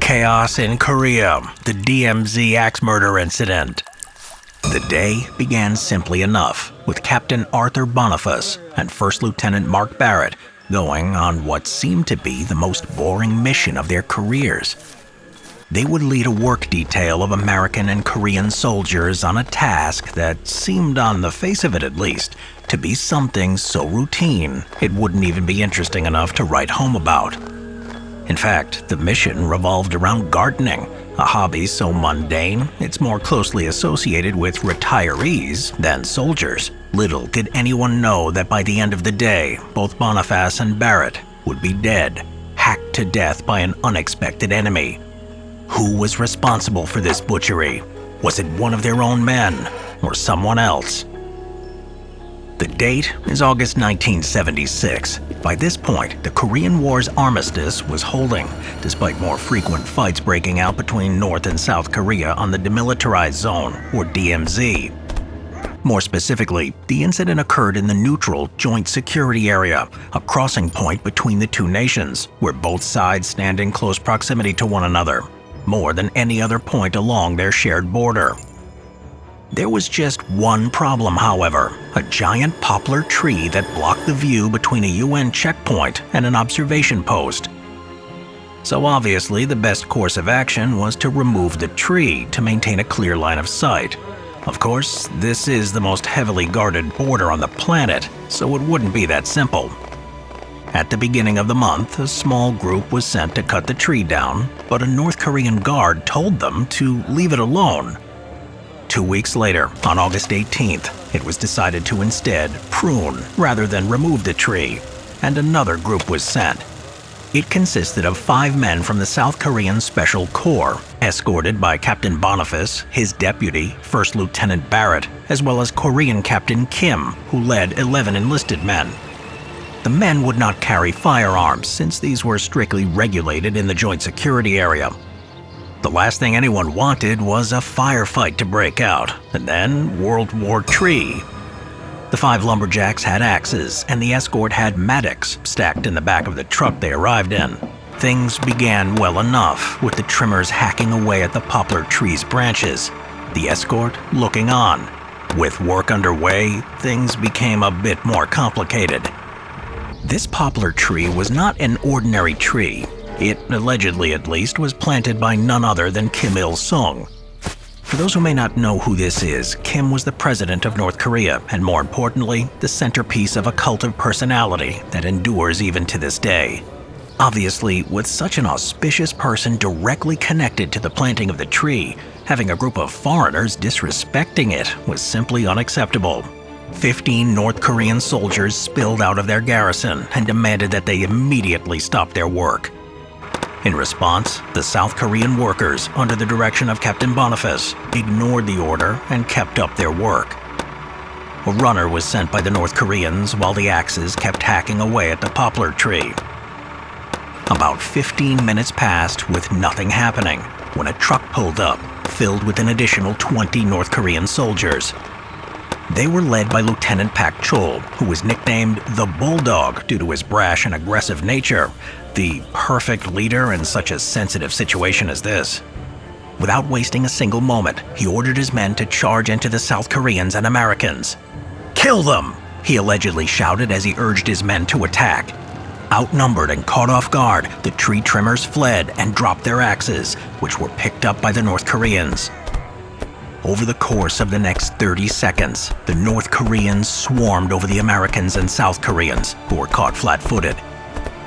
Chaos in Korea, the DMZ axe murder incident. The day began simply enough, with Captain Arthur Bonifas and First Lieutenant Mark Barrett going on what seemed to be the most boring mission of their careers. They would lead a work detail of American and Korean soldiers on a task that seemed, on the face of it at least, to be something so routine it wouldn't even be interesting enough to write home about. In fact, the mission revolved around gardening, a hobby so mundane it's more closely associated with retirees than soldiers. Little did anyone know that by the end of the day, both Bonifas and Barrett would be dead, hacked to death by an unexpected enemy. Who was responsible for this butchery? Was it one of their own men, or someone else? The date is August 1976. By this point, the Korean War's armistice was holding, despite more frequent fights breaking out between North and South Korea on the Demilitarized Zone, or DMZ. More specifically, the incident occurred in the neutral Joint Security Area, a crossing point between the two nations, where both sides stand in close proximity to one another, more than any other point along their shared border. There was just one problem, however, a giant poplar tree that blocked the view between a UN checkpoint and an observation post. So obviously, the best course of action was to remove the tree to maintain a clear line of sight. Of course, this is the most heavily guarded border on the planet, so it wouldn't be that simple. At the beginning of the month, a small group was sent to cut the tree down, but a North Korean guard told them to leave it alone. 2 weeks later, on August 18th, it was decided to instead prune rather than remove the tree, and another group was sent. It consisted of 5 men from the South Korean Special Corps, escorted by Captain Bonifas, his deputy, First Lieutenant Barrett, as well as Korean Captain Kim, who led 11 enlisted men. The men would not carry firearms, since these were strictly regulated in the Joint Security Area. The last thing anyone wanted was a firefight to break out, and then World War III. The 5 lumberjacks had axes, and the escort had mattocks stacked in the back of the truck they arrived in. Things began well enough, with the trimmers hacking away at the poplar tree's branches, the escort looking on. With work underway, things became a bit more complicated. This poplar tree was not an ordinary tree. It, allegedly at least, was planted by none other than Kim Il-sung. For those who may not know who this is, Kim was the president of North Korea, and more importantly, the centerpiece of a cult of personality that endures even to this day. Obviously, with such an auspicious person directly connected to the planting of the tree, having a group of foreigners disrespecting it was simply unacceptable. 15 North Korean soldiers spilled out of their garrison and demanded that they immediately stop their work. In response, the South Korean workers, under the direction of Captain Bonifas, ignored the order and kept up their work. A runner was sent by the North Koreans while the axes kept hacking away at the poplar tree. About 15 minutes passed with nothing happening when a truck pulled up, filled with an additional 20 North Korean soldiers. They were led by Lieutenant Pak Chol, who was nicknamed the Bulldog due to his brash and aggressive nature, the perfect leader in such a sensitive situation as this. Without wasting a single moment, he ordered his men to charge into the South Koreans and Americans. "Kill them!" he allegedly shouted as he urged his men to attack. Outnumbered and caught off guard, the tree trimmers fled and dropped their axes, which were picked up by the North Koreans. Over the course of the next 30 seconds, the North Koreans swarmed over the Americans and South Koreans, who were caught flat-footed.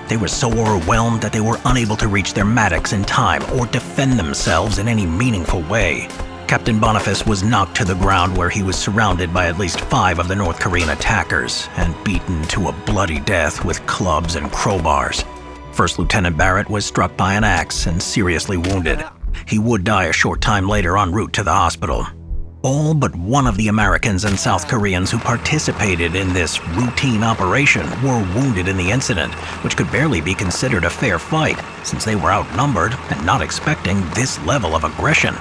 They were so overwhelmed that they were unable to reach their mattocks in time or defend themselves in any meaningful way. Captain Bonifas was knocked to the ground, where he was surrounded by at least 5 of the North Korean attackers and beaten to a bloody death with clubs and crowbars. First Lieutenant Barrett was struck by an axe and seriously wounded. He would die a short time later en route to the hospital. All but one of the Americans and South Koreans who participated in this routine operation were wounded in the incident, which could barely be considered a fair fight, since they were outnumbered and not expecting this level of aggression.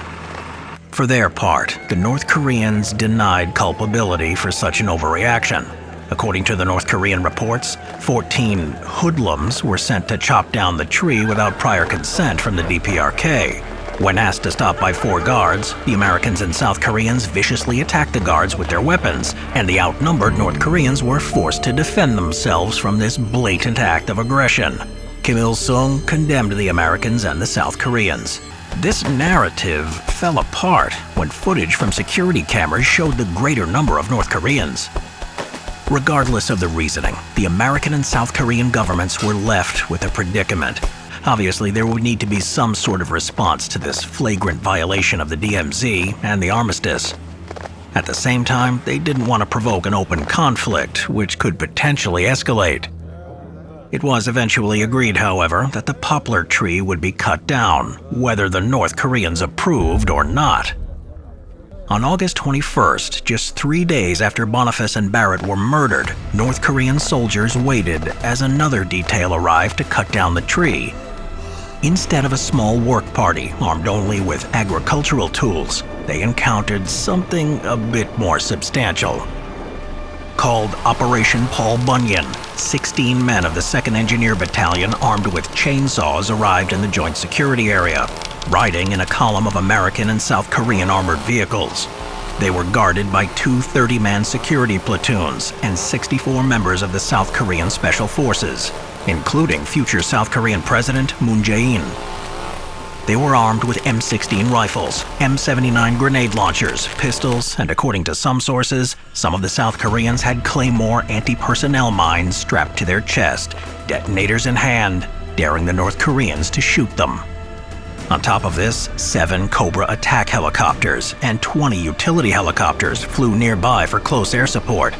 For their part, the North Koreans denied culpability for such an overreaction. According to the North Korean reports, 14 hoodlums were sent to chop down the tree without prior consent from the DPRK. When asked to stop by 4 guards, the Americans and South Koreans viciously attacked the guards with their weapons, and the outnumbered North Koreans were forced to defend themselves from this blatant act of aggression. Kim Il-sung condemned the Americans and the South Koreans. This narrative fell apart when footage from security cameras showed the greater number of North Koreans. Regardless of the reasoning, the American and South Korean governments were left with a predicament. Obviously, there would need to be some sort of response to this flagrant violation of the DMZ and the armistice. At the same time, they didn't want to provoke an open conflict, which could potentially escalate. It was eventually agreed, however, that the poplar tree would be cut down, whether the North Koreans approved or not. On August 21st, just 3 days after Bonifas and Barrett were murdered, North Korean soldiers waited as another detail arrived to cut down the tree. Instead of a small work party armed only with agricultural tools, they encountered something a bit more substantial. Called Operation Paul Bunyan, 16 men of the 2nd Engineer Battalion armed with chainsaws arrived in the joint security area, riding in a column of American and South Korean armored vehicles. They were guarded by 2 30-man security platoons and 64 members of the South Korean Special Forces, including future South Korean President Moon Jae-in. They were armed with M16 rifles, M79 grenade launchers, pistols, and according to some sources, some of the South Koreans had Claymore anti-personnel mines strapped to their chest, detonators in hand, daring the North Koreans to shoot them. On top of this, 7 Cobra attack helicopters and 20 utility helicopters flew nearby for close air support.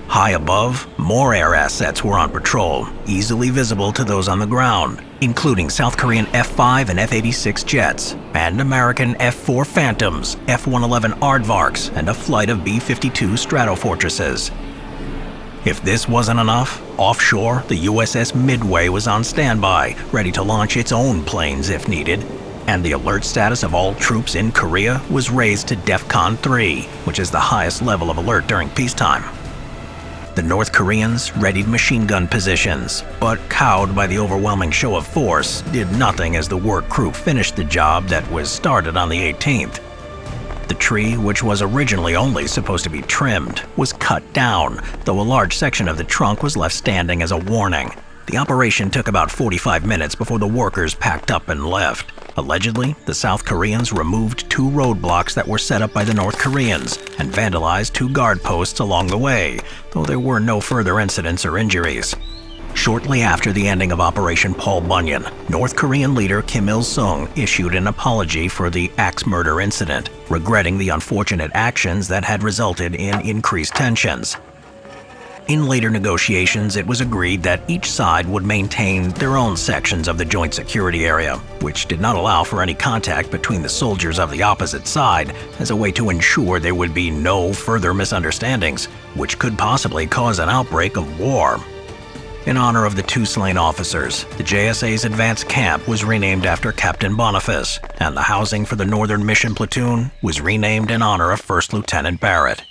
High above, more air assets were on patrol, easily visible to those on the ground, including South Korean F-5 and F-86 jets, and American F-4 Phantoms, F-111 Aardvarks, and a flight of B-52 Stratofortresses. If this wasn't enough, offshore, the USS Midway was on standby, ready to launch its own planes if needed, and the alert status of all troops in Korea was raised to DEFCON 3, which is the highest level of alert during peacetime. The North Koreans readied machine gun positions, but cowed by the overwhelming show of force, did nothing as the work crew finished the job that was started on the 18th. The tree, which was originally only supposed to be trimmed, was cut down, though a large section of the trunk was left standing as a warning. The operation took about 45 minutes before the workers packed up and left. Allegedly, the South Koreans removed 2 roadblocks that were set up by the North Koreans and vandalized 2 guard posts along the way, though there were no further incidents or injuries. Shortly after the ending of Operation Paul Bunyan, North Korean leader Kim Il-sung issued an apology for the axe murder incident, regretting the unfortunate actions that had resulted in increased tensions. In later negotiations, it was agreed that each side would maintain their own sections of the joint security area, which did not allow for any contact between the soldiers of the opposite side, as a way to ensure there would be no further misunderstandings, which could possibly cause an outbreak of war. In honor of the 2 slain officers, the JSA's advanced camp was renamed after Captain Bonifas, and the housing for the Northern Mission Platoon was renamed in honor of First Lieutenant Barrett.